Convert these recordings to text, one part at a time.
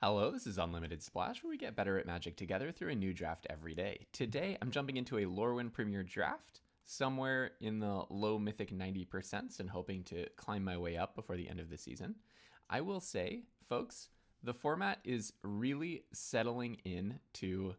Hello, this is Unlimited Splash, where we get better at Magic together through a new draft every day. Today, I'm jumping into a Lorwyn Premier draft, somewhere in the low mythic 90% and hoping to climb my way up before the end of the season. I will say, folks, the format is really settling in to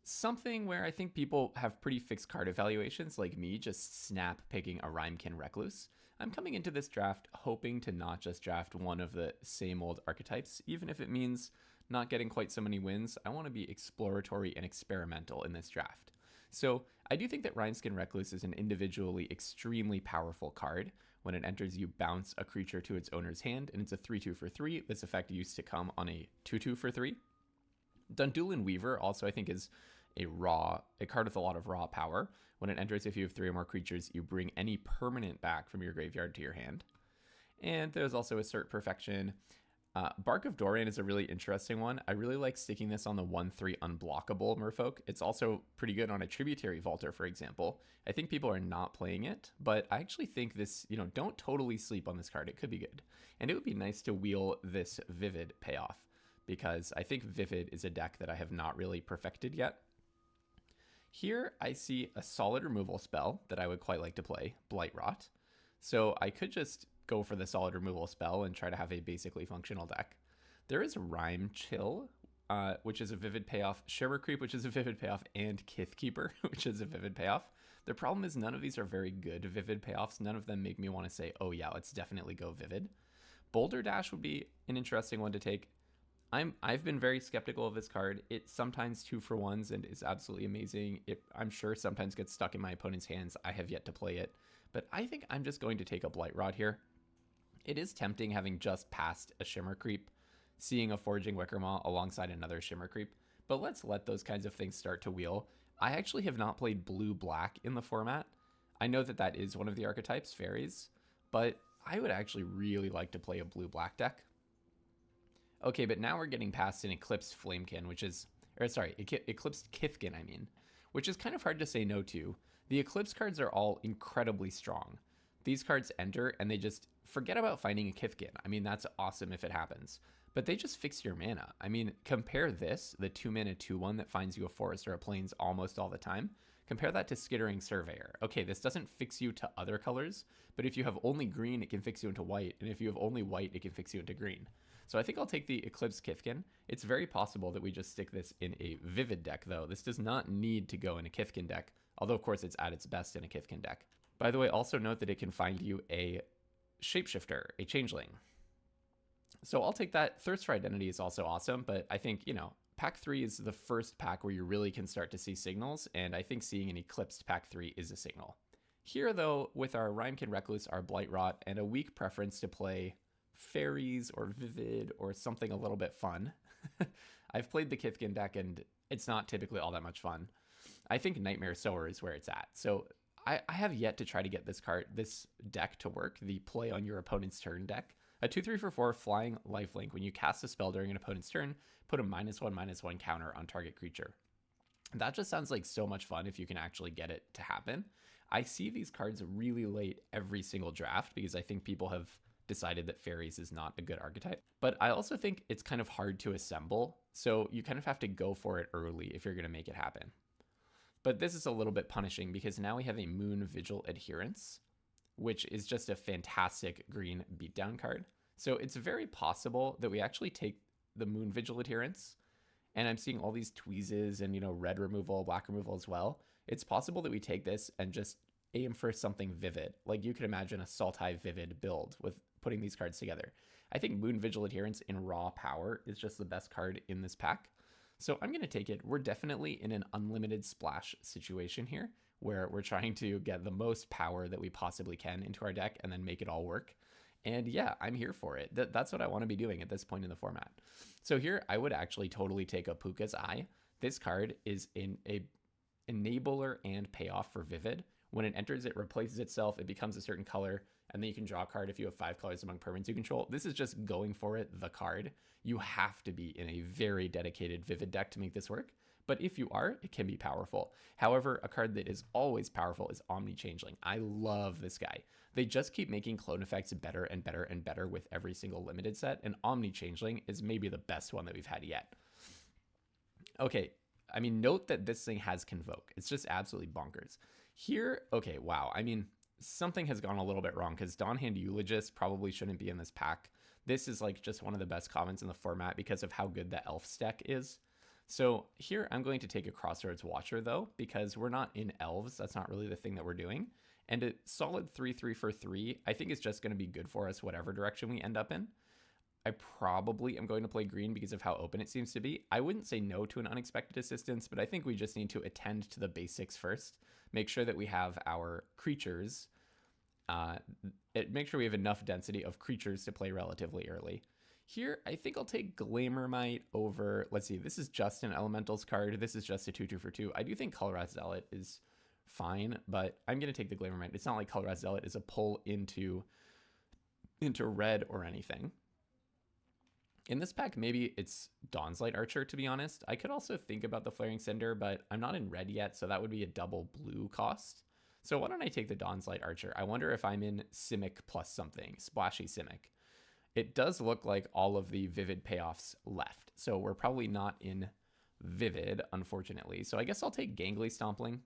something where I think people have pretty fixed card evaluations, like me just snap picking a Rhymekin Recluse. I'm coming into this draft hoping to not just draft one of the same old archetypes, even if it means not getting quite so many wins. I want to be exploratory and experimental in this draft. So I do think that Rhymekin Recluse is an individually extremely powerful card. When it enters, you bounce a creature to its owner's hand, and it's a 3/2 for 3. This effect used to come on a 2/2 for 3. Dundulin Weaver also, I think, is a card with a lot of raw power. When it enters, if you have 3 or more creatures, you bring any permanent back from your graveyard to your hand. And there's also Assert Perfection. Bark of Doran is a really interesting one. I really like sticking this on the 1/3 unblockable Merfolk. It's also pretty good on a Tributary Vaulter, for example. I think people are not playing it, but I actually think this, don't totally sleep on this card. It could be good. And it would be nice to wheel this Vivid payoff, because I think Vivid is a deck that I have not really perfected yet. Here I see a solid removal spell that I would quite like to play, Blightrot. So I could just go for the solid removal spell and try to have a basically functional deck. There is Rime Chill, which is a Vivid payoff, Shimmer Creep, which is a Vivid payoff, and Kithkeeper, which is a Vivid payoff. The problem is none of these are very good Vivid payoffs. None of them make me want to say, oh yeah, let's definitely go Vivid. Boulder Dash would be an interesting one to take. I've been very skeptical of this card. It sometimes 2-for-1s and is absolutely amazing. It, I'm sure, sometimes gets stuck in my opponent's hands. I have yet to play it, but I think I'm just going to take a Blightrot here. It is tempting, having just passed a Shimmer Creep, seeing a Foraging Wickermaw alongside another Shimmer Creep, but let's let those kinds of things start to wheel. I actually have not played blue-black in the format. I know that that is one of the archetypes, fairies, but I would actually really like to play a blue-black deck. Okay, but now we're getting past an Eclipsed Flamekin, Eclipsed Kithkin, which is kind of hard to say no to. The Eclipse cards are all incredibly strong. These cards enter, and they just forget about finding a Kithkin. That's awesome if it happens. But they just fix your mana. Compare this, the 2-mana 2/1 that finds you a forest or a plains almost all the time. Compare that to Skittering Surveyor. Okay, this doesn't fix you to other colors, but if you have only green, it can fix you into white, and if you have only white, it can fix you into green. So I think I'll take the Eclipse Kithkin. It's very possible that we just stick this in a Vivid deck, though. This does not need to go in a Kithkin deck, although of course it's at its best in a Kithkin deck. By the way, also note that it can find you a Shapeshifter, a Changeling. So I'll take that. Thirst for Identity is also awesome, but I think, pack 3 is the first pack where you really can start to see signals, and I think seeing an Eclipsed pack 3 is a signal. Here, though, with our Rhymekin Recluse, our Blightrot, and a weak preference to play fairies or Vivid or something a little bit fun. I've played the Kithkin deck, and it's not typically all that much fun. I think Nightmare Sower is where it's at. So I have yet to try to get this deck to work, the play on your opponent's turn deck. A 2/3 for 4 flying lifelink. When you cast a spell during an opponent's turn, put a -1/-1 counter on target creature. That just sounds like so much fun if you can actually get it to happen. I see these cards really late every single draft because I think people have decided that fairies is not a good archetype. But I also think it's kind of hard to assemble, so you kind of have to go for it early if you're going to make it happen. But this is a little bit punishing because now we have a Moon Vigil Adherence, which is just a fantastic green beatdown card. So it's very possible that we actually take the Moon Vigil Adherence, and I'm seeing all these tweezes and, red removal, black removal as well. It's possible that we take this and just aim for something Vivid. Like you could imagine a Sultai Vivid build with putting these cards together. I think Moon Vigil Adherence in raw power is just the best card in this pack. So I'm going to take it. We're definitely in an unlimited splash situation here, where we're trying to get the most power that we possibly can into our deck and then make it all work. And yeah, I'm here for it. That's what I want to be doing at this point in the format. So here, I would actually totally take a Puka's Eye. This card is in a enabler and payoff for Vivid. When it enters, it replaces itself, it becomes a certain color, and then you can draw a card if you have 5 colors among permanents you control. This is just going for it, the card. You have to be in a very dedicated Vivid deck to make this work, But if you are, it can be powerful. However, a card that is always powerful is Omni-Changeling. I love this guy. They just keep making clone effects better and better and better with every single limited set, and Omni-Changeling is maybe the best one that we've had yet. Okay, I mean, note that this thing has Convoke. It's just absolutely bonkers. Here, okay, wow. I mean, something has gone a little bit wrong because Dawnhand Eulogist probably shouldn't be in this pack. This is like just one of the best commons in the format because of how good the elf stack is. So here I'm going to take a Crossroads Watcher though, because we're not in elves. That's not really the thing that we're doing. And a solid 3/3 for 3, I think is just going to be good for us whatever direction we end up in. I probably am going to play green because of how open it seems to be. I wouldn't say no to an unexpected assistance, but I think we just need to attend to the basics first. Make sure that we have our creatures. Make sure we have enough density of creatures to play relatively early. Here, I think I'll take Glamormite over, let's see, this is just an Elementals card. This is just a 2/2 for 2. I do think Colorado Zealot is fine, but I'm going to take the Glamormite. It's not like Colorado Zealot is a pull into red or anything. In this pack, maybe it's Dawn's Light Archer, to be honest. I could also think about the Flaring Cinder, but I'm not in red yet, so that would be a double blue cost. So why don't I take the Dawn's Light Archer? I wonder if I'm in Simic plus something, Splashy Simic. It does look like all of the Vivid payoffs left, so we're probably not in Vivid, unfortunately. So I guess I'll take Gangly Stompling.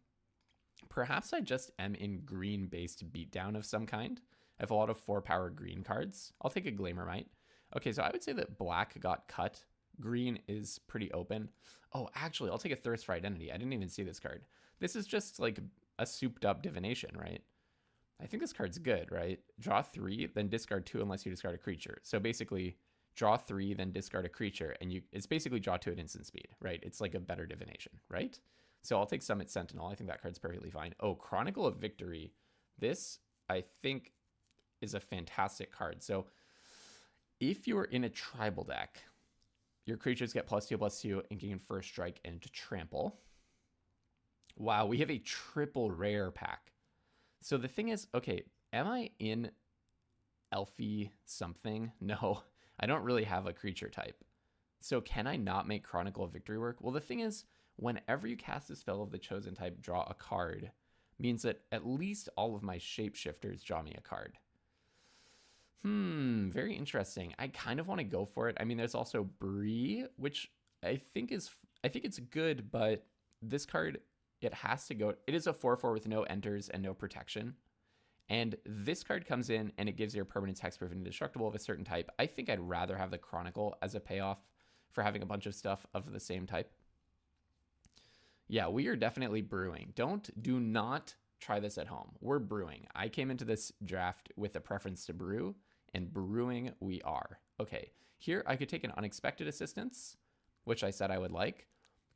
Perhaps I just am in green-based beatdown of some kind. I have a lot of 4-power green cards. I'll take a Glamormite. Okay, so I would say that black got cut. Green is pretty open. Oh, actually, I'll take a Thirst for Identity. I didn't even see this card. This is just like a souped up divination, right? I think this card's good, right? Draw 3, then discard 2 unless you discard a creature. So basically, draw 3, then discard a creature, and it's basically draw 2 at instant speed, right? It's like a better divination, right? So I'll take Summit Sentinel. I think that card's perfectly fine. Oh, Chronicle of Victory. This, I think, is a fantastic card. So if you're in a tribal deck, your creatures get +2/+2 and gain first strike and trample. Wow, we have a triple rare pack. So the thing is, okay, am I in Elfie something? No, I don't really have a creature type. So can I not make Chronicle of Victory work? Well, the thing is, whenever you cast a spell of the chosen type, draw a card, means that at least all of my shapeshifters draw me a card. Very interesting. I kind of want to go for it. I mean, there's also Bree, which I think it's good, but this card, it has to go. It is a 4/4 with no enters and no protection. And this card comes in and it gives your permanents hexproof and indestructible of a certain type. I think I'd rather have the Chronicle as a payoff for having a bunch of stuff of the same type. Yeah, we are definitely brewing. Do not try this at home. We're brewing. I came into this draft with a preference to brew, and brewing we are. Okay, here I could take an Unexpected Assistance, which I said I would like.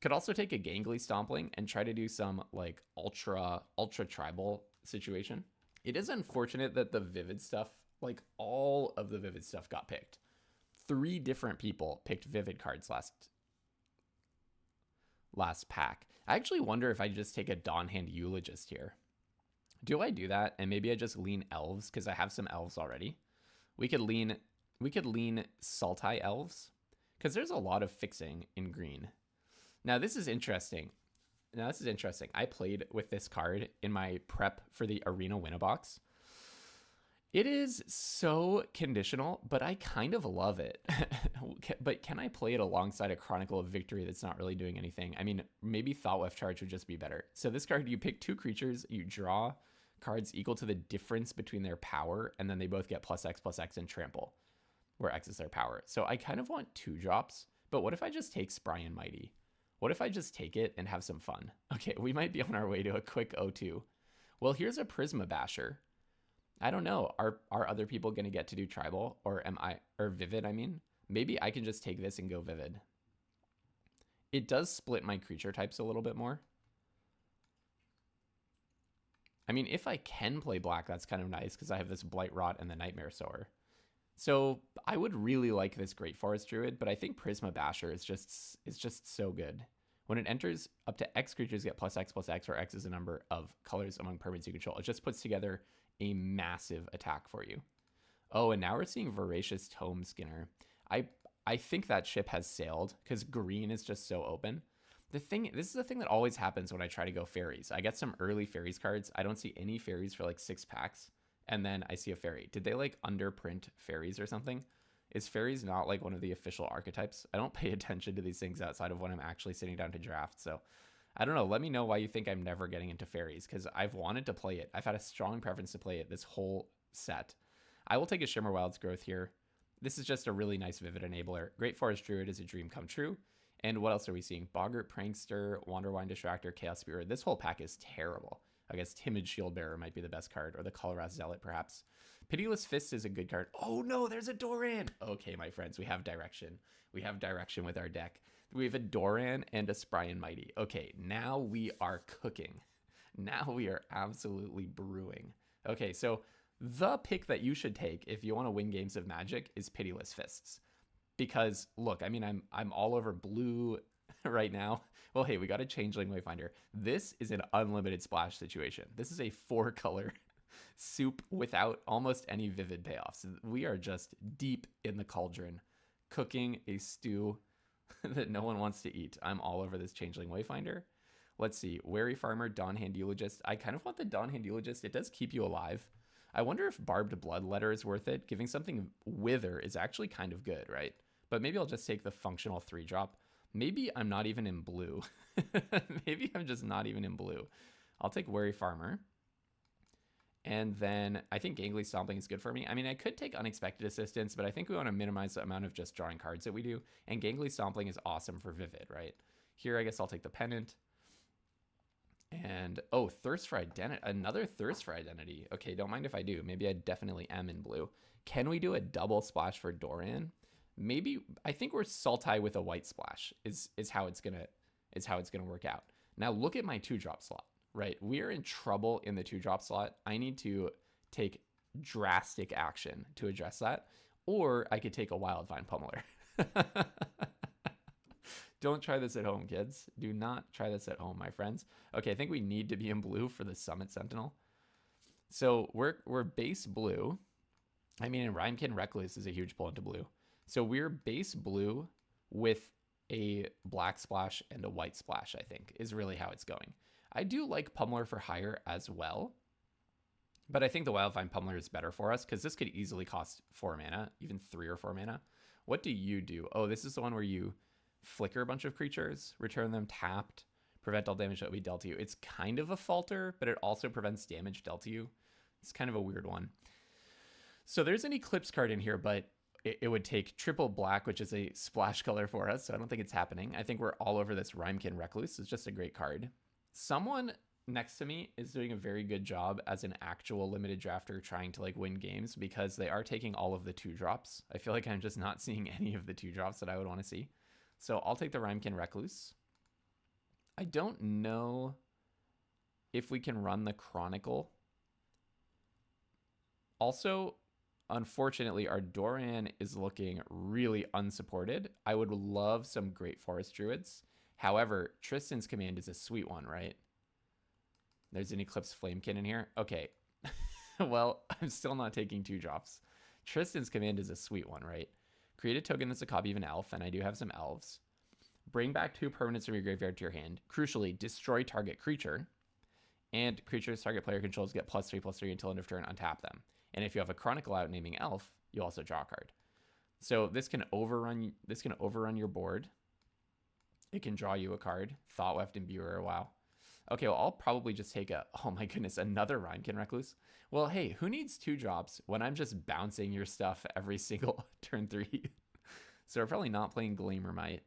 Could also take a Gangly Stompling and try to do some like ultra tribal situation. It is unfortunate that the Vivid stuff, like all of the Vivid stuff got picked. 3 different people picked Vivid cards last pack. I actually wonder if I just take a Dawnhand Eulogist here. Do I do that? And maybe I just lean elves because I have some elves already. We could lean Sultai elves because there's a lot of fixing in green. Now this is interesting. I played with this card in my prep for the Arena Win-A-Box. It is so conditional, but I kind of love it. But can I play it alongside a Chronicle of Victory that's not really doing anything? I mean, maybe Thoughtweft Charge would just be better. So this card, you pick 2 creatures, you draw cards equal to the difference between their power, and then they both get +X and trample, where X is their power. So I kind of want 2 drops, but what if I just take Spry and Mighty? What if I just take it and have some fun? Okay, we might be on our way to a quick 0-2. Well, here's a Prisma Basher. I don't know. Are other people going to get to do tribal, or Vivid? I mean, maybe I can just take this and go Vivid. It does split my creature types a little bit more. I mean, if I can play black, that's kind of nice because I have this Blight Rot and the Nightmare Sower. So I would really like this Great Forest Druid, but I think Prisma Basher is just so good. When it enters, up to X creatures get +X, where X is the number of colors among permanents you control. It just puts together a massive attack for you. Oh, and now we're seeing Voracious Tome Skinner. I think that ship has sailed because green is just so open. This is the thing that always happens when I try to go fairies. I get some early fairies cards. I don't see any fairies for like 6 packs. And then I see a fairy. Did they like underprint fairies or something? Is fairies not like one of the official archetypes? I don't pay attention to these things outside of when I'm actually sitting down to draft. So I don't know. Let me know why you think I'm never getting into fairies, because I've wanted to play it. I've had a strong preference to play it this whole set. I will take a Shimmer Wild's Growth here. This is just a really nice Vivid Enabler. Great Forest Druid is a dream come true. And what else are we seeing? Boggart, Prankster, Wanderwine Distractor, Chaos Spirit. This whole pack is terrible. I guess Timid Shieldbearer might be the best card, or the Colorado Zealot, perhaps. Pitiless Fist is a good card. Oh no, there's a Doran. Okay, my friends, we have direction. We have direction with our deck. We have a Doran and a Spry and Mighty. Okay, now we are cooking. Now we are absolutely brewing. Okay, so the pick that you should take if you want to win games of Magic is Pitiless Fists. Because look, I mean, I'm all over blue right now. Well, hey, we got a Changeling Wayfinder. This is an unlimited splash situation. This is a 4-color soup without almost any vivid payoffs. We are just deep in the cauldron, cooking a stew that no one wants to eat. I'm all over this Changeling Wayfinder. Let's see. Wary Farmer, Dawn Hand Eulogist. I kind of want the Dawn Hand Eulogist. It does keep you alive. I wonder if Barbed Bloodletter is worth it. Giving something Wither is actually kind of good, right? But maybe I'll just take the functional 3-drop. Maybe I'm not even in blue. Maybe I'm just not even in blue. I'll take Wary Farmer. And then I think Gangly Stomping is good for me. I mean, I could take Unexpected Assistance, but I think we want to minimize the amount of just drawing cards that we do. And Gangly Stomping is awesome for Vivid, right? Here, I guess I'll take the Pennant. And, oh, Thirst for Identity. Another Thirst for Identity. Okay, don't mind if I do. Maybe I definitely am in blue. Can we do a double splash for Doran? Maybe. I think we're Sultai with a white splash is how it's gonna work out. Now look at my 2-drop slot, right? We are in trouble in the 2-drop slot. I need to take drastic action to address that, or I could take a Wildvine Pummeler. Don't try this at home, kids. Do not try this at home, my friends. Okay, I think we need to be in blue for the Summit Sentinel. So we're base blue. I mean, and Rhymekin Recluse is a huge pull into blue. So we're base blue with a black splash and a white splash, I think, is really how it's going. I do like Pummeler for hire as well, but I think the Wildvine Pummeler is better for us because this could easily cost 4 mana, even 3 or 4 mana. What do you do? Oh, this is the one where you flicker a bunch of creatures, return them tapped, prevent all damage that will be dealt to you. It's kind of a falter, but it also prevents damage dealt to you. It's kind of a weird one. So there's an Eclipse card in here, but it would take triple black, which is a splash color for us, so I don't think it's happening. I think we're all over this Rhymekin Recluse. It's just a great card. Someone next to me is doing a very good job as an actual limited drafter trying to like win games because they are taking all of the 2-drops. I feel like I'm just not seeing any of the 2-drops that I would want to see. So I'll take the Rhymekin Recluse. I don't know if we can run the Chronicle. Also, unfortunately, our Doran is looking really unsupported. I would love some Great Forest Druids. However, Tristan's Command is a sweet one, right? There's an Eclipse Flamekin in here. Okay. Well, I'm still not taking 2-drops. Tristan's Command is a sweet one, right? Create a token that's a copy of an elf, and I do have some elves. Bring back 2 permanents from your graveyard to your hand. Crucially, destroy target creature. And creatures target player controls get +3/+3 until end of turn, untap them. And if you have a Chronicle out naming elf, you also draw a card. So this can overrun your board. It can draw you a card. Thoughtweft Imbuer, wow. Okay, well, I'll probably just take oh my goodness, another Rhymekin Recluse. Well, hey, who needs 2-drops when I'm just bouncing your stuff every single turn 3? So we're probably not playing Gleamermite.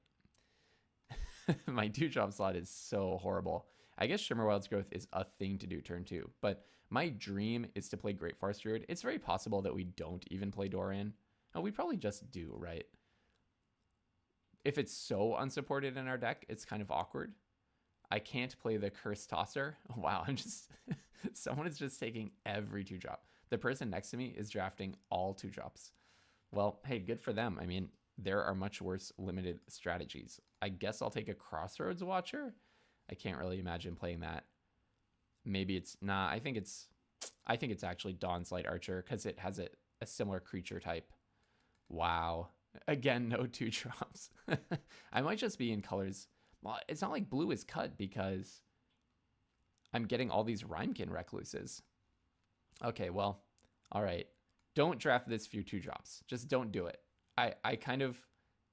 My 2-drop slot is so horrible. I guess Shimmerwild's Growth is a thing to do turn 2, but my dream is to play Great Forest Druid. It's very possible that we don't even play Doran. No, we probably just do, right? If it's so unsupported in our deck, it's kind of awkward. I can't play the Curse Tosser. Wow, I'm just... Someone is just taking every 2-drop. The person next to me is drafting all 2-drops. Well, hey, good for them. I mean, there are much worse limited strategies. I guess I'll take a Crossroads Watcher. I can't really imagine playing that. Maybe it's... Nah, I think it's actually Dawn's Light Archer because it has a similar creature type. Wow. Again, no 2-drops. I might just be in colors... Well, it's not like blue is cut because I'm getting all these Rhymekin Recluses. Okay, well, all right. Don't draft this few 2-drops. Just don't do it. I kind of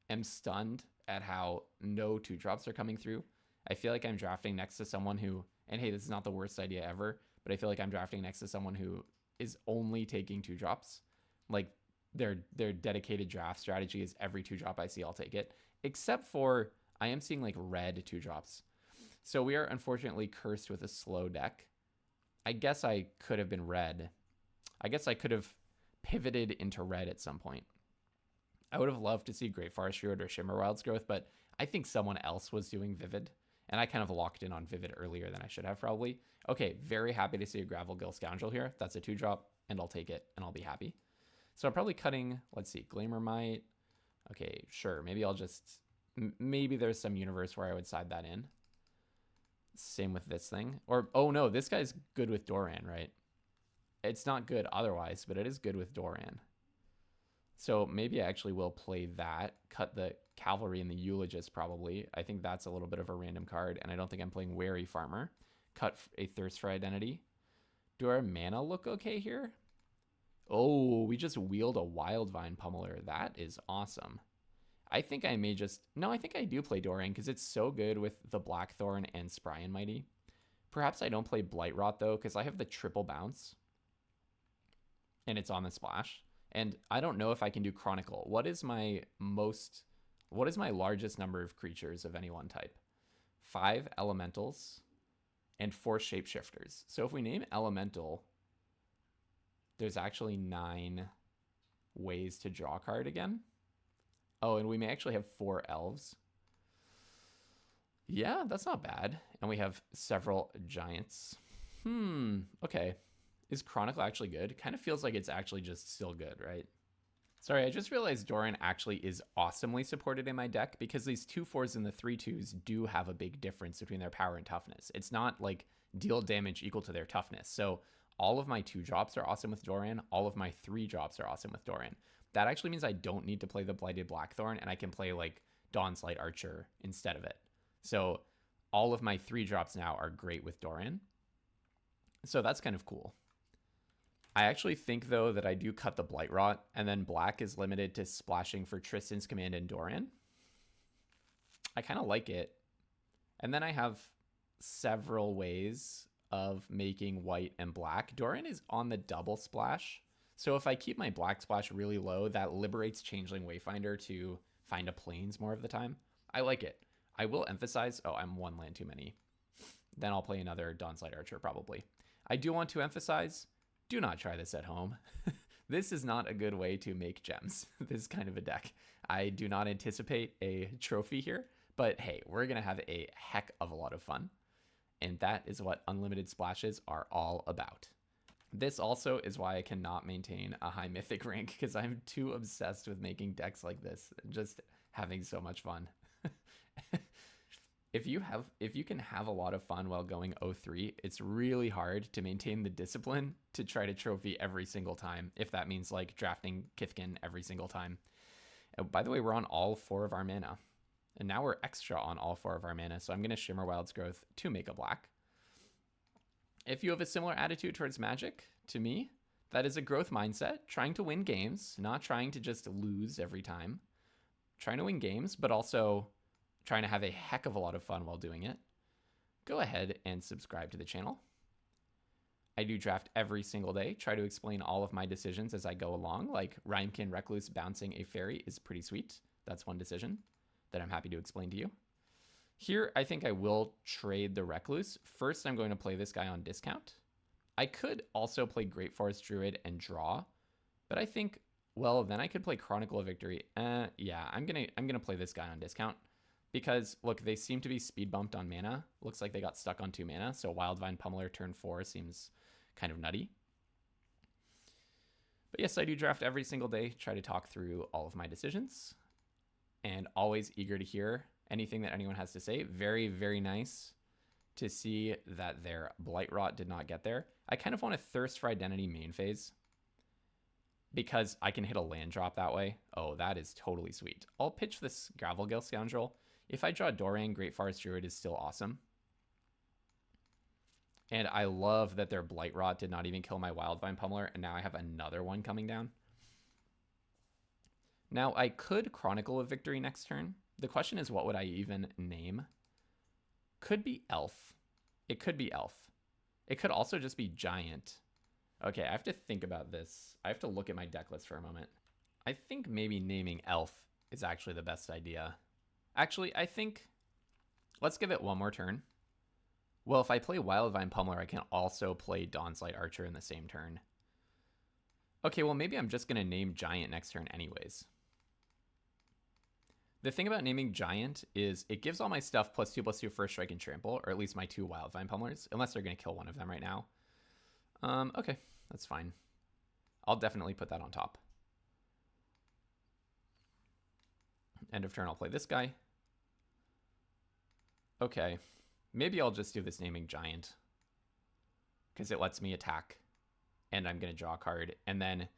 am stunned at how no 2-drops are coming through. I feel like I'm drafting next to someone who, and hey, this is not the worst idea ever, but I feel like I'm drafting next to someone who is only taking 2-drops. Like their dedicated draft strategy is every 2-drop I see, I'll take it. Except for I am seeing like red 2-drops. So we are unfortunately cursed with a slow deck. I guess I could have been red. I guess I could have pivoted into red at some point. I would have loved to see Great Forest Druid or Shimmer Wild's Growth, but I think someone else was doing Vivid, and I kind of locked in on Vivid earlier than I should have probably. Okay, very happy to see a Gravelgill Scoundrel here. That's a 2-drop, and I'll take it, and I'll be happy. So I'm probably cutting, let's see, Glamormite. Okay, sure, maybe I'll just, maybe there's some universe where I would side that in. Same with this thing. Or, oh no, this guy's good with Doran, right? It's not good otherwise, but it is good with Doran. So maybe I actually will play that, cut the Cavalry and the Eulogist probably. I think that's a little bit of a random card, and I don't think I'm playing Wary Farmer. Cut a Thirst for Identity. Do our mana look okay here? Oh, we just wheeled a Wildvine Pummeler. That is awesome. I think I may just... No, I think I do play Doran because it's so good with the Blackthorn and Spry and Mighty. Perhaps I don't play Blightrot though because I have the triple bounce. And it's on the splash. And I don't know if I can do Chronicle. What is my largest number of creatures of any one type? 5 elementals and 4 shapeshifters. So if we name elemental, there's actually 9 ways to draw a card again. Oh, and we may actually have 4 elves. Yeah, that's not bad. And we have several giants. Okay. Is Chronicle actually good? Kind of feels like it's actually just still good, right? Sorry, I just realized Doran actually is awesomely supported in my deck because these 2/4s and the 3/2s do have a big difference between their power and toughness. It's not like deal damage equal to their toughness. So all of my 2-drops are awesome with Doran. All of my 3-drops are awesome with Doran. That actually means I don't need to play the Blighted Blackthorn, and I can play like Dawn's Light Archer instead of it. So all of my 3-drops now are great with Doran. So that's kind of cool. I actually think, though, that I do cut the Blightrot, and then black is limited to splashing for Tristan's Command and Doran. I kind of like it. And then I have several ways of making white and black. Doran is on the double splash. So if I keep my black splash really low, that liberates Changeling Wayfinder to find a plains more of the time. I like it. I will emphasize... Oh, I'm 1 land too many. Then I'll play another Dawn's Light Archer, probably. I do want to emphasize... Do not try this at home. This is not a good way to make gems. This kind of a deck. I do not anticipate a trophy here, but hey, we're going to have a heck of a lot of fun. And that is what unlimited splashes are all about. This also is why I cannot maintain a high mythic rank because I'm too obsessed with making decks like this, just having so much fun. If you can have a lot of fun while going 0-3, it's really hard to maintain the discipline to try to trophy every single time, if that means like drafting Kithkin every single time. By the way, we're on all 4 of our mana. And now we're extra on all 4 of our mana, so I'm going to Shimmer Wild's Growth to make a black. If you have a similar attitude towards Magic to me, that is a growth mindset, trying to win games, not trying to just lose every time. Trying to win games, but also... trying to have a heck of a lot of fun while doing it, go ahead and subscribe to the channel. I do draft every single day, try to explain all of my decisions as I go along, like Rhymekin Recluse bouncing a fairy is pretty sweet. That's one decision that I'm happy to explain to you. Here, I think I will trade the Recluse. First, I'm going to play this guy on discount. I could also play Great Forest Druid and draw, but I think, well, then I could play Chronicle of Victory. Yeah, I'm gonna play this guy on discount. Because, look, they seem to be speed bumped on mana. Looks like they got stuck on 2 mana, so Wildvine Pummeler turn 4 seems kind of nutty. But yes, I do draft every single day, try to talk through all of my decisions, and always eager to hear anything that anyone has to say. Very, very nice to see that their Blightrot did not get there. I kind of want to Thirst for Identity main phase, because I can hit a land drop that way. Oh, that is totally sweet. I'll pitch this Gravelgill Scoundrel. If I draw Doran, Great Forest Druid is still awesome. And I love that their Blight Rot did not even kill my Wildvine Pummeler, and now I have another one coming down. Now, I could Chronicle of Victory next turn. The question is, what would I even name? Could be Elf. It could be Elf. It could also just be Giant. Okay, I have to think about this. I have to look at my deck list for a moment. I think maybe naming Elf is actually the best idea. Actually, I think... Let's give it one more turn. Well, if I play Wildvine Pummeler, I can also play Dawn's-Light Archer in the same turn. Okay, well, maybe I'm just going to name Giant next turn anyways. The thing about naming Giant is it gives all my stuff +2/+2 First Strike and Trample, or at least my 2 Wildvine Pummelers, unless they're going to kill one of them right now. Okay, that's fine. I'll definitely put that on top. End of turn, I'll play this guy. Okay, maybe I'll just do this naming Giant, because it lets me attack, and I'm going to draw a card. And then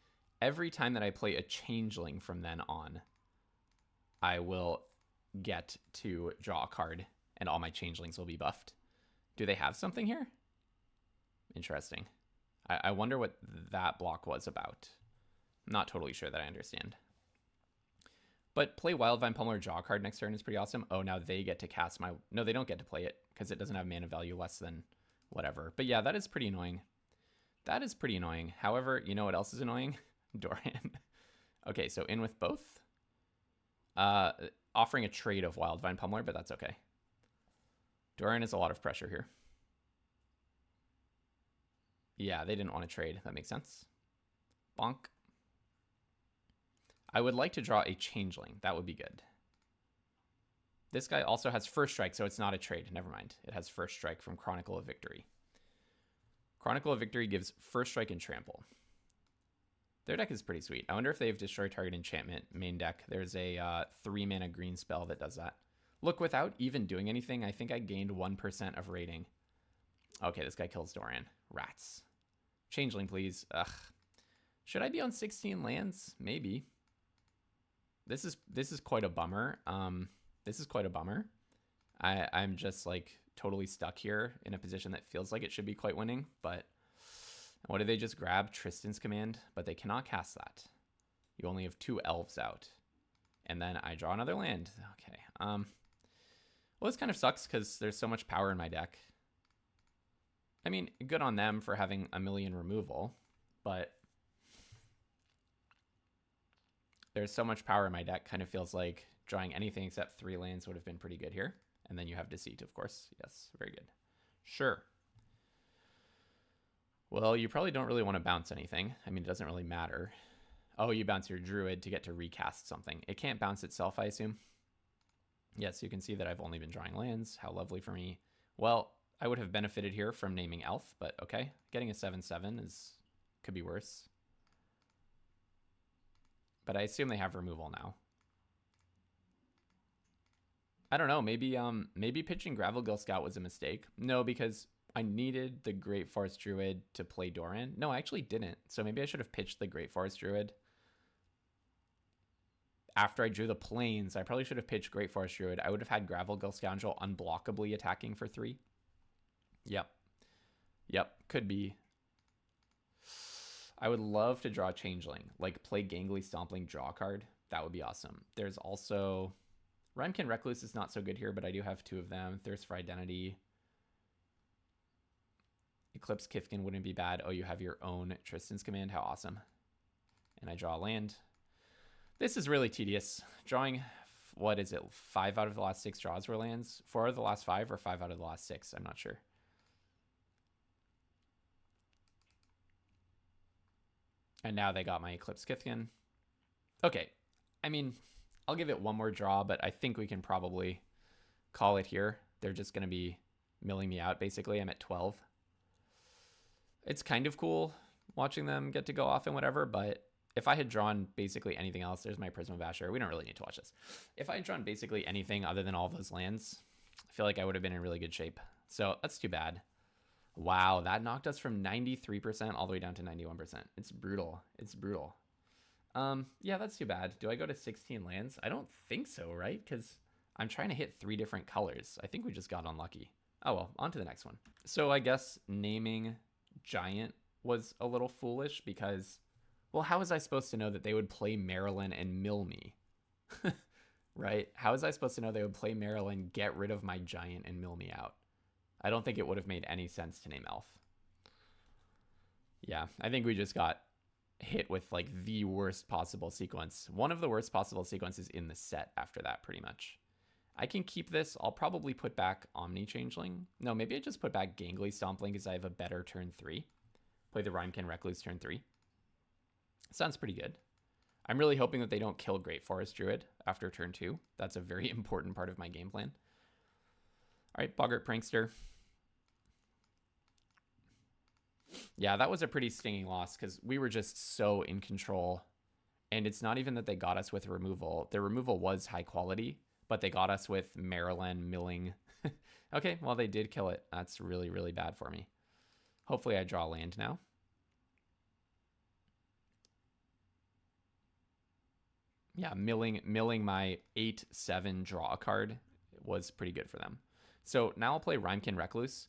every time that I play a Changeling from then on, I will get to draw a card, and all my Changelings will be buffed. Do they have something here? Interesting. I wonder what that block was about. I'm not totally sure that I understand. But play Wildvine Pummeler, draw a card next turn is pretty awesome. Oh, now they get to cast my... No, they don't get to play it, because it doesn't have mana value less than whatever. But yeah, that is pretty annoying. That is pretty annoying. However, you know what else is annoying? Doran. Okay, so in with both. Offering a trade of Wildvine Pummeler, but that's okay. Doran is a lot of pressure here. Yeah, they didn't want to trade. That makes sense. Bonk. I would like to draw a Changeling. That would be good. This guy also has First Strike, so it's not a trade. Never mind. It has First Strike from Chronicle of Victory. Chronicle of Victory gives First Strike and Trample. Their deck is pretty sweet. I wonder if they have Destroy Target Enchantment main deck. There's a 3-mana green spell that does that. Look, without even doing anything, I think I gained 1% of rating. Okay, this guy kills Doran. Rats. Changeling, please. Ugh. Should I be on 16 lands? Maybe. This is quite a bummer. This is quite a bummer. I'm just like totally stuck here in a position that feels like it should be quite winning, but what did they just grab? Tristan's Command, but they cannot cast that. You only have 2 elves out. And then I draw another land. Okay. Well, this kind of sucks because there's so much power in my deck. I mean, good on them for having a million removal, but there's so much power in my deck, kind of feels like drawing anything except 3 lands would have been pretty good here. And then you have Deceit, of course. Yes, very good. Sure. Well, you probably don't really want to bounce anything. I mean, it doesn't really matter. Oh, you bounce your Druid to get to recast something. It can't bounce itself, I assume. Yes, you can see that I've only been drawing lands. How lovely for me. Well, I would have benefited here from naming Elf, but okay. Getting a 7/7 could be worse. But I assume they have removal now. I don't know. Maybe pitching Gravelgill Scout was a mistake. No, because I needed the Great Forest Druid to play Doran. No, I actually didn't. So maybe I should have pitched the Great Forest Druid. After I drew the Plains, I probably should have pitched Great Forest Druid. I would have had Gravelgill Scoundrel unblockably attacking for 3. Yep. Yep, could be. I would love to draw Changeling. Like, play Gangly Stompling, draw a card. That would be awesome. There's also... Rhymekin Recluse is not so good here, but I do have 2 of them. Thirst for Identity. Eclipse Kifkin wouldn't be bad. Oh, you have your own Tristan's Command. How awesome. And I draw a land. This is really tedious. Drawing, what is it? 5 out of the last 6 draws were lands? 4 out of the last 5 or 5 out of the last 6? I'm not sure. And now they got my Eclipse Kithkin. Okay. I mean, I'll give it one more draw, but I think we can probably call it here. They're just going to be milling me out, basically. I'm at 12. It's kind of cool watching them get to go off and whatever, but if I had drawn basically anything else, there's my Prisma Basher. We don't really need to watch this. If I had drawn basically anything other than all those lands, I feel like I would have been in really good shape. So that's too bad. Wow, that knocked us from 93% all the way down to 91%. It's brutal. It's brutal. Yeah, that's too bad. Do I go to 16 lands? I don't think so, right? Because I'm trying to hit 3 different colors. I think we just got unlucky. Oh well, on to the next one. So I guess naming Giant was a little foolish because, well, how was I supposed to know that they would play Maryland and mill me? Right? How was I supposed to know they would play Maryland, get rid of my Giant, and mill me out? I don't think it would have made any sense to name Elf. Yeah, I think we just got hit with like the worst possible sequence. One of the worst possible sequences in the set after that, pretty much. I can keep this. I'll probably put back Omni Changeling. No, maybe I just put back Gangly Stompling because I have a better turn 3. Play the Rhymekin Recluse turn 3. Sounds pretty good. I'm really hoping that they don't kill Great Forest Druid after turn 2. That's a very important part of my game plan. All right, Boggart Prankster. Yeah, that was a pretty stinging loss because we were just so in control. And it's not even that they got us with removal. Their removal was high quality, but they got us with Maryland milling. Okay, well, they did kill it. That's really, really bad for me. Hopefully I draw land now. Yeah, milling my 8-7 draw card was pretty good for them. So now I'll play Rhymekin Recluse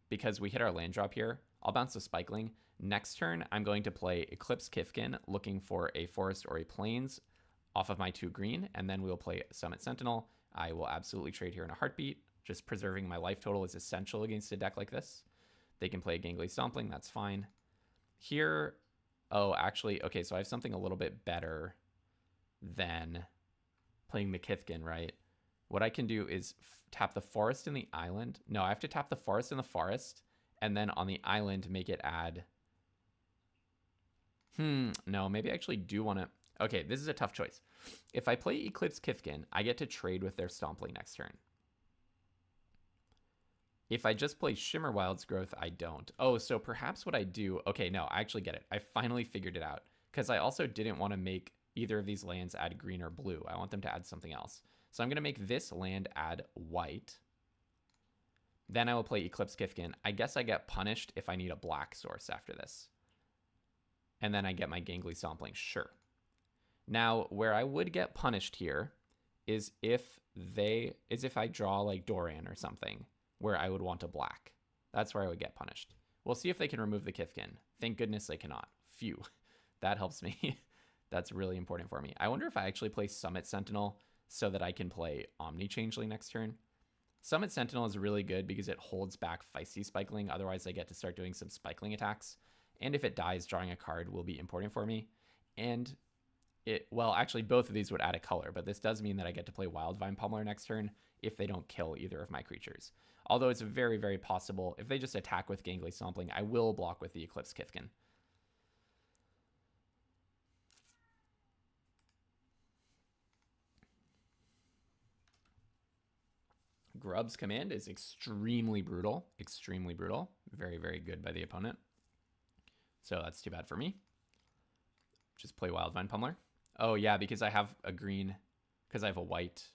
because we hit our land drop here. I'll bounce the Spikeling. Next turn, I'm going to play Eclipse Kifkin, looking for a forest or a plains off of my 2 green, and then we'll play Summit Sentinel. I will absolutely trade here in a heartbeat. Just preserving my life total is essential against a deck like this. They can play Gangly Stompling, that's fine. Here, oh, actually, okay, so I have something a little bit better than playing Mikithkin, right? What I can do is tap the forest in the island. No, I have to tap the forest in the forest, and then on the island make it add. No, maybe I actually do want to. Okay, this is a tough choice. If I play Eclipse Kifkin, I get to trade with their Stompling next turn. If I just play Shimmer Wild's Growth, I don't. Oh, so perhaps what I do. Okay, no, I actually get it. I finally figured it out because I also didn't want to make either of these lands add green or blue. I want them to add something else. So I'm going to make this land add white. Then I will play Eclipse Kifkin. I guess I get punished if I need a black source after this. And then I get my Gangly Stompling. Sure. Now, where I would get punished here is if I draw like Doran or something where I would want a black. That's where I would get punished. We'll see if they can remove the Kifkin. Thank goodness they cannot. Phew. That helps me. That's really important for me. I wonder if I actually play Summit Sentinel so that I can play Omni Changeling next turn. Summit Sentinel is really good because it holds back Feisty Spikeling. Otherwise, I get to start doing some Spikeling attacks. And if it dies, drawing a card will be important for me. And well, actually, both of these would add a color, but this does mean that I get to play Wildvine Pummeler next turn if they don't kill either of my creatures. Although it's very, very possible. If they just attack with Gangly Stompling, I will block with the Eclipse Kifkin. Grub's command is extremely brutal. Extremely brutal. Very, very good by the opponent. So that's too bad for me. Just play Wildvine Pummeler. Oh, yeah, because I have a green, because I have a white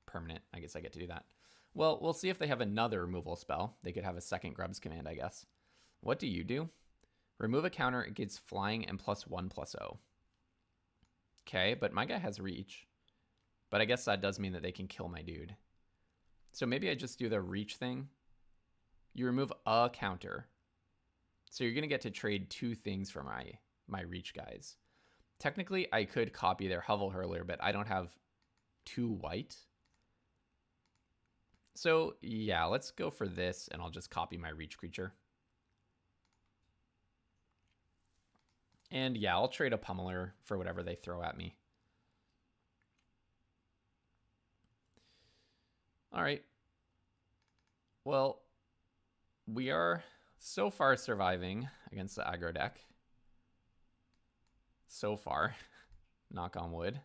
permanent. I guess I get to do that. Well, we'll see if they have another removal spell. They could have a second Grub's command, I guess. What do you do? Remove a counter. It gets flying and +1/+0. Okay, but my guy has reach. But I guess that does mean that they can kill my dude. So maybe I just do the reach thing. You remove a counter. So you're going to get to trade 2 things from my reach guys. Technically, I could copy their Hovel Hurler, but I don't have 2 white. So yeah, let's go for this, and I'll just copy my reach creature. And yeah, I'll trade a Pummeler for whatever they throw at me. All right. Well, we are so far surviving against the aggro deck. So far. Knock on wood.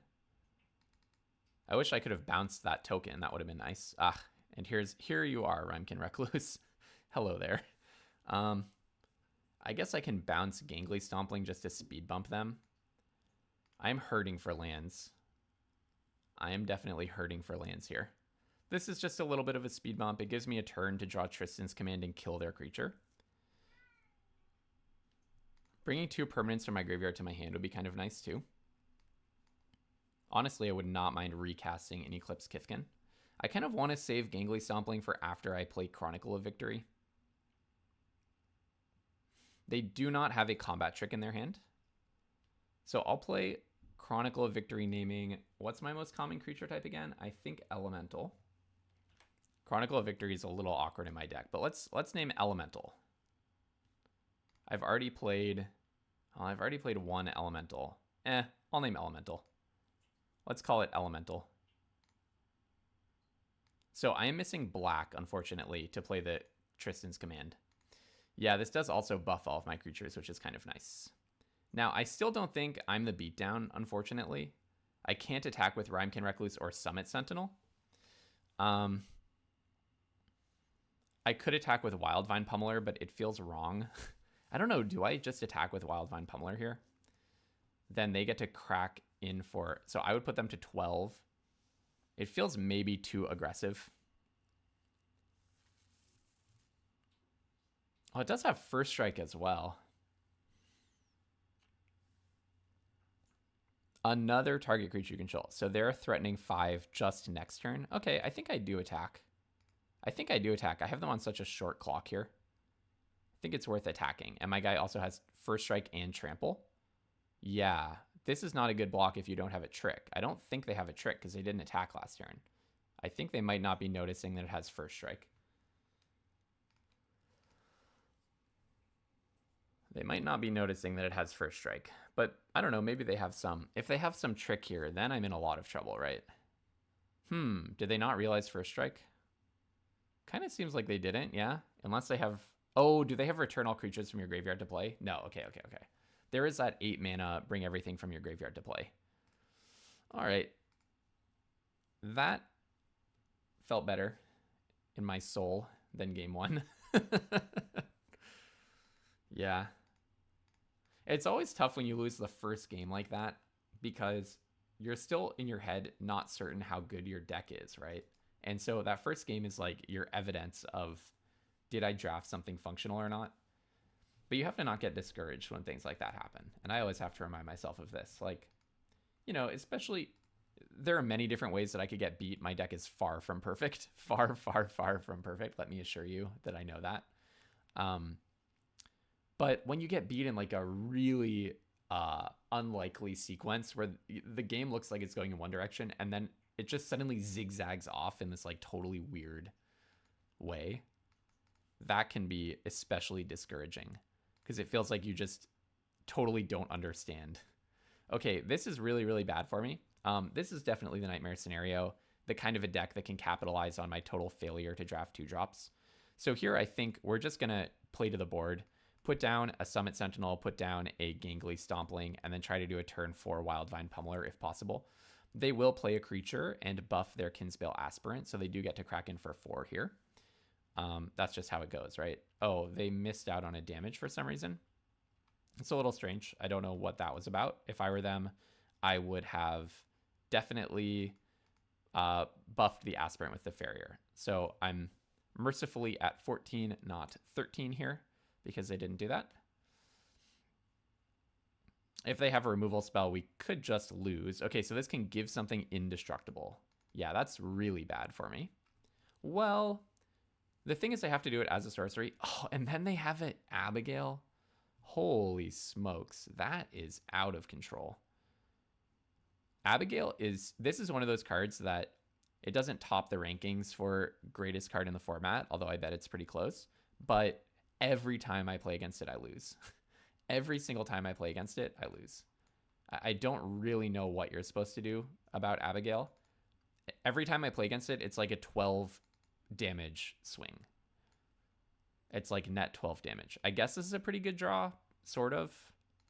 I wish I could have bounced that token. That would have been nice. And here you are, Rhymekin Recluse. Hello there. I guess I can bounce Gangly Stompling just to speed bump them. I'm hurting for lands. I am definitely hurting for lands here. This is just a little bit of a speed bump. It gives me a turn to draw Tristan's command and kill their creature. Bringing 2 permanents from my graveyard to my hand would be kind of nice too. Honestly, I would not mind recasting an Eclipse Kifkin. I kind of want to save Gangly Stompling for after I play Chronicle of Victory. They do not have a combat trick in their hand. So I'll play Chronicle of Victory naming, what's my most common creature type again? I think Elemental. Chronicle of Victory is a little awkward in my deck, but let's name Elemental. I've already played one Elemental. I'll name Elemental. Let's call it Elemental. So I am missing black, unfortunately, to play the Tristan's Command. Yeah, this does also buff all of my creatures, which is kind of nice. Now, I still don't think I'm the beatdown, unfortunately. I can't attack with Rhymekin Recluse or Summit Sentinel. I could attack with Wildvine Pummeler, but it feels wrong. I don't know, do I just attack with Wildvine Pummeler here? Then they get to crack in for... So I would put them to 12. It feels maybe too aggressive. Oh, it does have First Strike as well. Another target creature you control. So they're threatening 5 just next turn. Okay, I think I do attack. I have them on such a short clock here. I think it's worth attacking. And my guy also has First Strike and Trample. Yeah, this is not a good block if you don't have a trick. I don't think they have a trick because they didn't attack last turn. I think they might not be noticing that it has First Strike. They might not be noticing that it has First Strike. But I don't know, maybe they have some. If they have some trick here, then I'm in a lot of trouble, right? Did they not realize First Strike? Kind of seems like they didn't, yeah? Unless they have... Oh, do they have return all creatures from your graveyard to play? No, okay. There is that 8 mana, bring everything from your graveyard to play. All right. That felt better in my soul than game 1. Yeah. It's always tough when you lose the first game like that because you're still in your head not certain how good your deck is, right? And so that first game is like your evidence of, did I draft something functional or not? But you have to not get discouraged when things like that happen. And I always have to remind myself of this. Like, you know, especially, there are many different ways that I could get beat. My deck is far from perfect. Far, far, far from perfect. Let me assure you that I know that. But when you get beat in like a really unlikely sequence where the game looks like it's going in one direction and then it just suddenly zigzags off in this like totally weird way, that can be especially discouraging because it feels like you just totally don't understand. Okay, this is really, really bad for me. This is definitely the nightmare scenario, the kind of a deck that can capitalize on my total failure to draft 2-drops. So here I think we're just going to play to the board, put down a Summit Sentinel, put down a Gangly Stompling, and then try to do a turn 4 Wildvine Pummeler if possible. They will play a creature and buff their Kinsbale Aspirant, so they do get to crack in for 4 here. That's just how it goes, right? Oh, they missed out on a damage for some reason. It's a little strange. I don't know what that was about. If I were them, I would have definitely buffed the Aspirant with the Farrier. So I'm mercifully at 14, not 13 here, because they didn't do that. If they have a removal spell, we could just lose. Okay, so this can give something indestructible. Yeah, that's really bad for me. Well, the thing is I have to do it as a sorcery. Oh, and then they have it Abigail. Holy smokes, that is out of control. Abigail this is one of those cards that it doesn't top the rankings for greatest card in the format, although I bet it's pretty close. But every time I play against it, I lose. Every single time I play against it, I lose. I don't really know what you're supposed to do about Abigail. Every time I play against it, it's like a 12 damage swing. It's like net 12 damage. I guess this is a pretty good draw, sort of.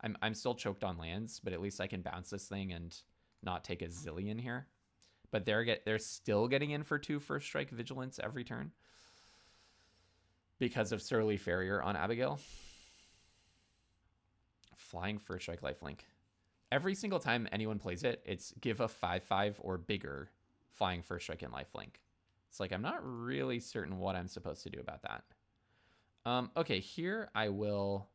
I'm still choked on lands, but at least I can bounce this thing and not take a zillion here. But they're still getting in for 2 First Strike Vigilance every turn because of Surly Farrier on Abigail. Flying First Strike Lifelink. Every single time anyone plays it, it's give a 5/5 or bigger Flying First Strike and Lifelink. It's like, I'm not really certain what I'm supposed to do about that. Okay, here I will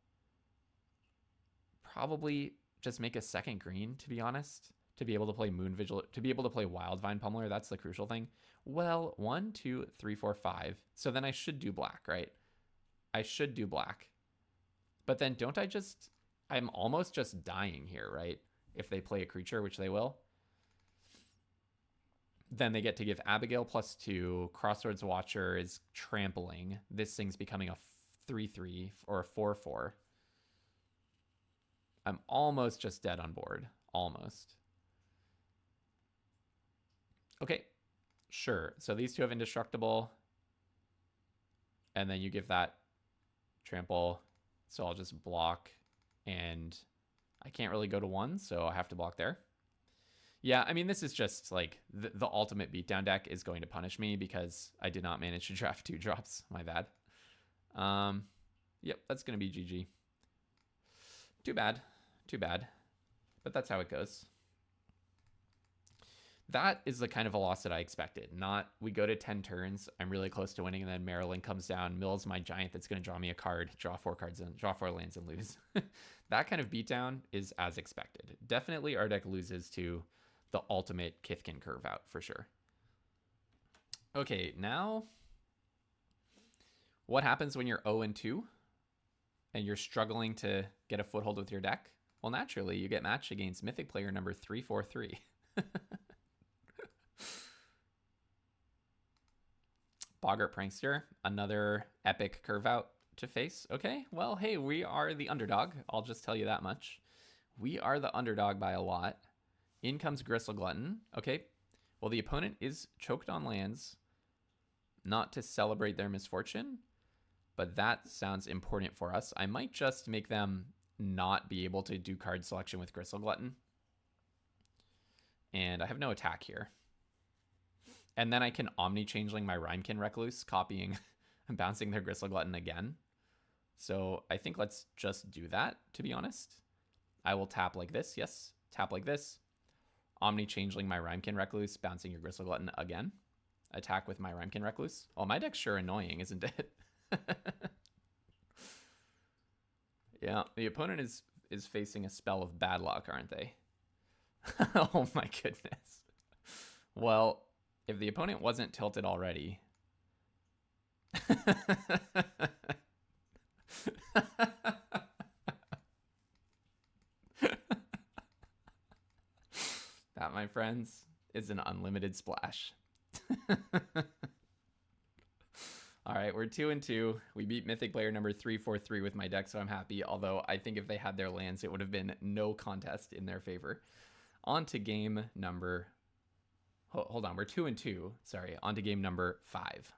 probably just make a second green, to be honest, to be able to play Moon Vigil, to be able to play Wildvine Pummeler. That's the crucial thing. Well, 1, 2, 3, 4, 5. So then I should do black, right? I should do black. But then don't I just... I'm almost just dying here, right? If they play a creature, which they will. Then they get to give Abigail +2. Crossroads Watcher is trampling. This thing's becoming a 3/3 or a 4/4. I'm almost just dead on board. Almost. Okay, sure. So these two have indestructible. And then you give that trample. So I'll just block. And I can't really go to 1, so I have to block there. Yeah, I mean, this is just like the ultimate beatdown deck is going to punish me because I did not manage to draft 2 drops. My bad. Yep, that's going to be GG. Too bad. Too bad. But that's how it goes. That is the kind of a loss that I expected. Not, we go to 10 turns, I'm really close to winning, and then Maryland comes down, mills my giant that's going to draw me a card, draw 4 cards, and draw 4 lands and lose. That kind of beatdown is as expected. Definitely our deck loses to the ultimate Kithkin curve out for sure. Okay, now what happens when you're 0-2 and you're struggling to get a foothold with your deck? Well, naturally, you get matched against Mythic player number 343. Boggart Prankster, another epic curve out to face. Okay, well, hey, we are the underdog. I'll just tell you that much. We are the underdog by a lot. In comes Gristle Glutton. Okay, well, the opponent is choked on lands, not to celebrate their misfortune, but that sounds important for us. I might just make them not be able to do card selection with Gristle Glutton. And I have no attack here. And then I can Omni-Changeling my Rhymekin Recluse, copying and bouncing their Gristle Glutton again. So I think let's just do that, to be honest. I will tap like this, yes. Tap like this. Omni-Changeling my Rhymekin Recluse, bouncing your Gristle Glutton again. Attack with my Rhymekin Recluse. Oh, my deck's sure annoying, isn't it? Yeah, the opponent is facing a spell of bad luck, aren't they? Oh my goodness. Well, if the opponent wasn't tilted already. That, my friends, is an unlimited splash. All right, we're 2-2. We beat Mythic player number 343 with my deck, so I'm happy. Although I think if they had their lands, it would have been no contest in their favor. On to game number... Hold on, we're 2-2. Sorry, on to game number 5.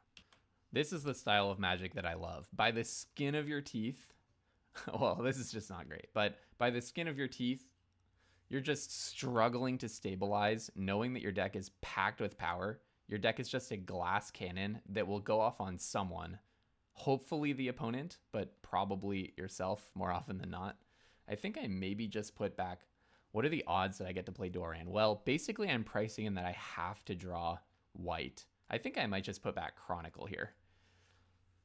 This is the style of Magic that I love. By the skin of your teeth... Well, this is just not great. But by the skin of your teeth, you're just struggling to stabilize, knowing that your deck is packed with power. Your deck is just a glass cannon that will go off on someone. Hopefully the opponent, but probably yourself more often than not. I think I maybe just put back... What are the odds that I get to play Doran? Well, basically I'm pricing in that I have to draw white. I think I might just put back Chronicle here.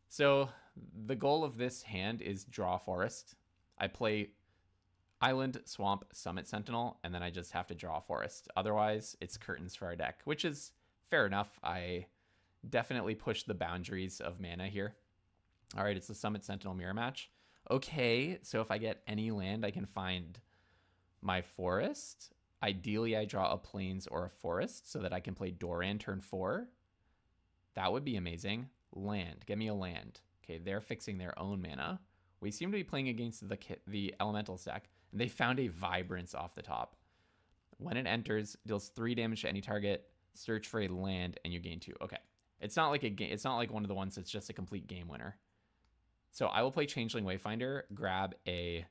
So the goal of this hand is draw forest. I play Island, Swamp, Summit Sentinel, and then I just have to draw forest. Otherwise, it's curtains for our deck, which is fair enough. I definitely push the boundaries of mana here. All right, it's the Summit Sentinel mirror match. Okay, so if I get any land, I can find my forest. Ideally, I draw a plains or a forest so that I can play Doran turn 4. That would be amazing. Land. Get me a land. Okay, they're fixing their own mana. We seem to be playing against the Elementals deck, and they found a Vibrance off the top. When it enters, deals 3 damage to any target. Search for a land, and you gain 2. Okay, it's not like a game. It's not like one of the ones that's just a complete game winner. So I will play Changeling Wayfinder, grab a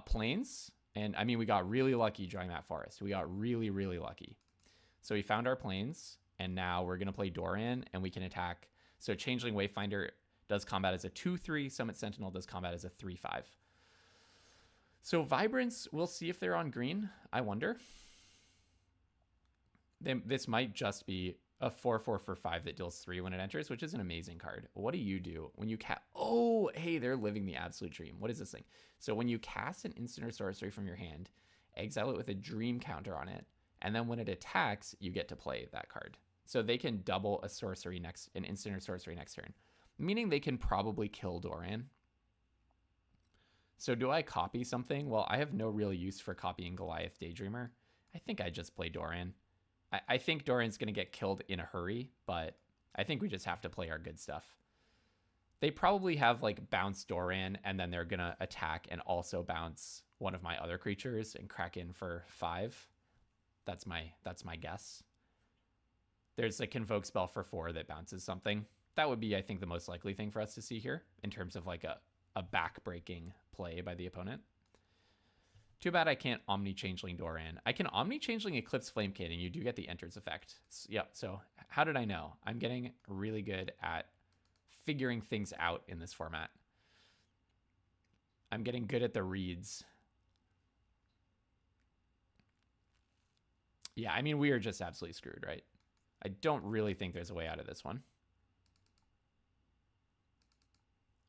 plains, and I mean we got really lucky drawing that forest. We got really, really lucky. So we found our plains. And now we're going to play Doran, and we can attack. So Changeling Wayfinder does combat as a 2/3. Summit Sentinel does combat as a 3/5. So Vibrance, we'll see if they're on green. I wonder. This might just be a 4/4 for 5 that deals 3 when it enters, which is an amazing card. What do you do when you cast? Oh, hey, they're living the absolute dream. What is this thing? So when you cast an instant or sorcery from your hand, exile it with a dream counter on it, and then when it attacks, you get to play that card. So they can double a sorcery an instant or sorcery next turn, meaning they can probably kill Doran. So do I copy something? Well, I have no real use for copying Goliath Daydreamer. I think I just play Doran. I think Doran's going to get killed in a hurry, but I think we just have to play our good stuff. They probably have like bounce Doran, and then they're going to attack and also bounce one of my other creatures and crack in for 5. That's my guess. There's a Convoke spell for 4 that bounces something. That would be, I think, the most likely thing for us to see here in terms of like a back-breaking play by the opponent. Too bad I can't Omni-Changeling Doran. I can Omni-Changeling Eclipse Flamekid, and you do get the Enters effect. So how did I know? I'm getting really good at figuring things out in this format. I'm getting good at the reads. Yeah, I mean, we are just absolutely screwed, right? I don't really think there's a way out of this one.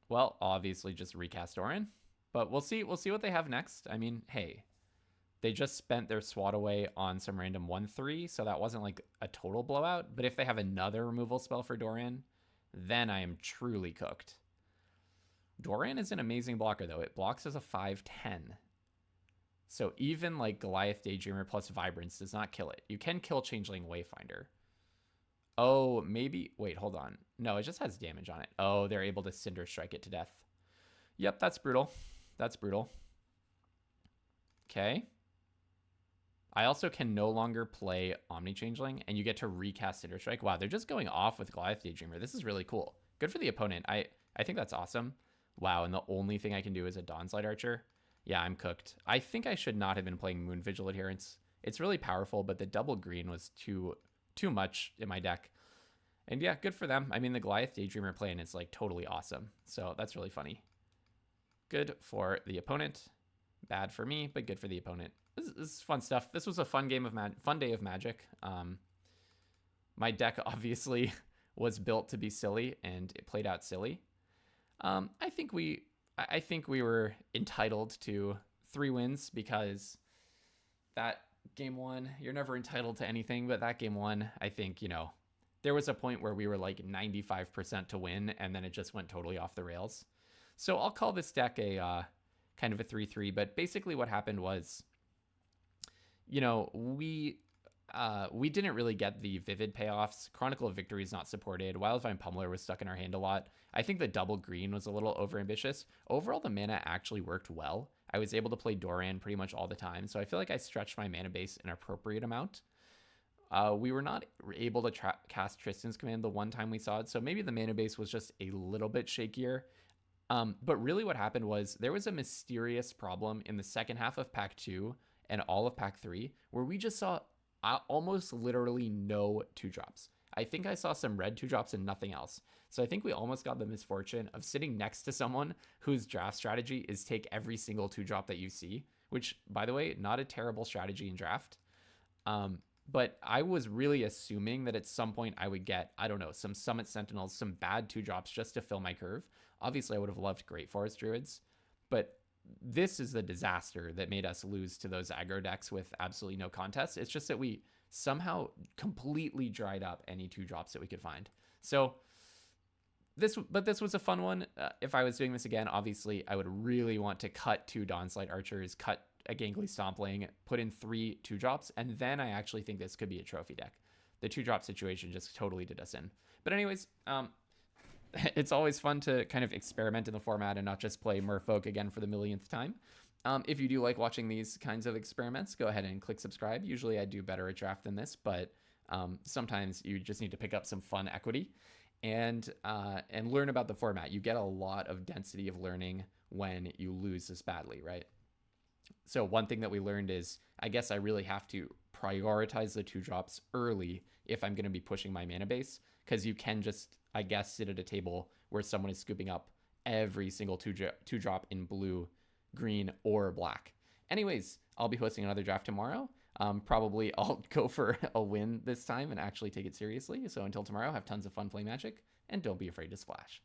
Well, obviously just recast Doran, but we'll see what they have next. I mean, hey, they just spent their swat away on some random 1/3, so that wasn't like a total blowout. But if they have another removal spell for Doran, then I am truly cooked. Doran is an amazing blocker, though. It blocks as a 5/10. So even like Goliath Daydreamer plus Vibrance does not kill it. You can kill Changeling Wayfinder. Oh, maybe. Wait, hold on. No, it just has damage on it. Oh, they're able to Cinder Strike it to death. Yep, that's brutal. That's brutal. Okay. I also can no longer play Omni-Changeling, and you get to recast Cinder Strike. Wow, they're just going off with Goliath Daydreamer. This is really cool. Good for the opponent. I think that's awesome. Wow, and the only thing I can do is a Dawnslide Archer. Yeah, I'm cooked. I think I should not have been playing Moon Vigil Adherence. It's really powerful, but the double green was too much in my deck. And yeah, good for them. I mean, the Goliath Daydreamer plan is like totally awesome. So that's really funny. Good for the opponent. Bad for me, but good for the opponent. This is fun stuff. This was a fun day of Magic. My deck obviously was built to be silly, and it played out silly. I think we were entitled to 3 wins, because that game 1, you're never entitled to anything, but that game 1, I think, there was a point where we were like 95% to win, and then it just went totally off the rails. So I'll call this deck a kind of a 3-3, but basically what happened was, we didn't really get the vivid payoffs. Chronicle of Victory is not supported. Wildvine Pummeler was stuck in our hand a lot. I think the double green was a little overambitious. Overall, the mana actually worked well. I was able to play Doran pretty much all the time, so I feel like I stretched my mana base an appropriate amount. We were not able to cast Tristan's Command the one time we saw it, so maybe the mana base was just a little bit shakier. But really what happened was there was a mysterious problem in the second half of Pack 2 and all of Pack 3 where we just saw almost literally no 2-drops. I think I saw some red 2-drops and nothing else. So I think we almost got the misfortune of sitting next to someone whose draft strategy is take every single 2-drop that you see, which, by the way, not a terrible strategy in draft. But I was really assuming that at some point I would get, I don't know, some Summit Sentinels, some bad 2-drops just to fill my curve. Obviously, I would have loved Great Forest Druids, but this is the disaster that made us lose to those aggro decks with absolutely no contest. It's just that we somehow completely dried up any 2-drops that we could find. So this was a fun one. If I was doing this again, obviously I would really want to cut 2 Dawnslide Archers, cut a Gangly Stompling, put in 3 2-drops, and then I actually think this could be a trophy deck. The 2-drop situation just totally did us in. But anyways, it's always fun to kind of experiment in the format and not just play Merfolk again for the millionth time. If you do like watching these kinds of experiments, go ahead and click subscribe. Usually I do better at draft than this, but sometimes you just need to pick up some fun equity and learn about the format. You get a lot of density of learning when you lose this badly, right? So one thing that we learned is, I guess I really have to prioritize the 2-drops early if I'm going to be pushing my mana base, because you can just, I guess, sit at a table where someone is scooping up every single 2-drop in blue, green, or black. Anyways, I'll be hosting another draft tomorrow. Probably I'll go for a win this time and actually take it seriously. So until tomorrow, have tons of fun playing Magic, and don't be afraid to splash.